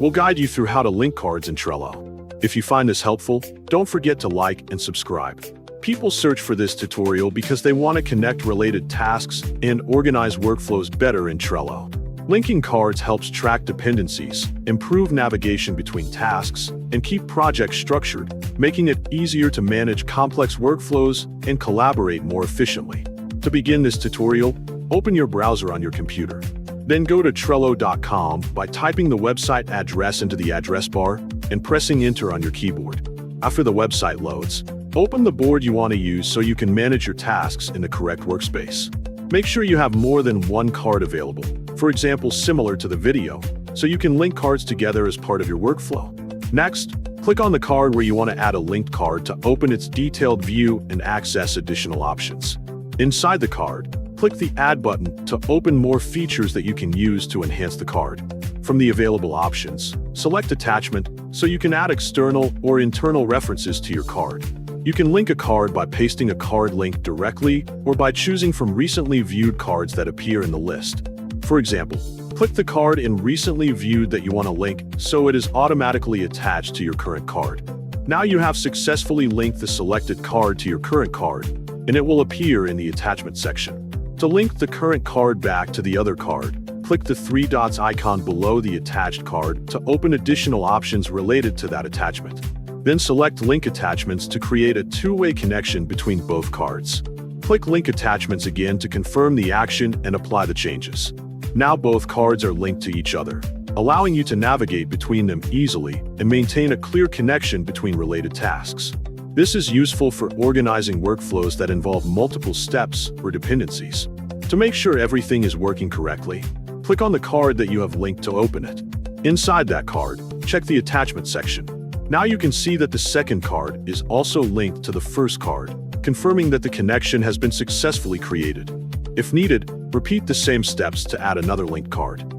We'll guide you through how to link cards in Trello. If you find this helpful, don't forget to like and subscribe. People search for this tutorial because they want to connect related tasks and organize workflows better in Trello. Linking cards helps track dependencies, improve navigation between tasks, and keep projects structured, making it easier to manage complex workflows and collaborate more efficiently. To begin this tutorial, open your browser on your computer. Then go to Trello.com by typing the website address into the address bar and pressing Enter on your keyboard. After the website loads, open the board you want to use so you can manage your tasks in the correct workspace. Make sure you have more than one card available, for example similar to the video, so you can link cards together as part of your workflow. Next, click on the card where you want to add a linked card to open its detailed view and access additional options. Inside the card, click the Add button to open more features that you can use to enhance the card. From the available options, select Attachment so you can add external or internal references to your card. You can link a card by pasting a card link directly or by choosing from recently viewed cards that appear in the list. For example, click the card in Recently Viewed that you want to link so it is automatically attached to your current card. Now you have successfully linked the selected card to your current card, and it will appear in the attachment section. To link the current card back to the other card, click the three dots icon below the attached card to open additional options related to that attachment. Then select Link Attachments to create a two-way connection between both cards. Click Link Attachments again to confirm the action and apply the changes. Now both cards are linked to each other, allowing you to navigate between them easily and maintain a clear connection between related tasks. This is useful for organizing workflows that involve multiple steps or dependencies. To make sure everything is working correctly, click on the card that you have linked to open it. Inside that card, check the attachment section. Now you can see that the second card is also linked to the first card, confirming that the connection has been successfully created. If needed, repeat the same steps to add another linked card.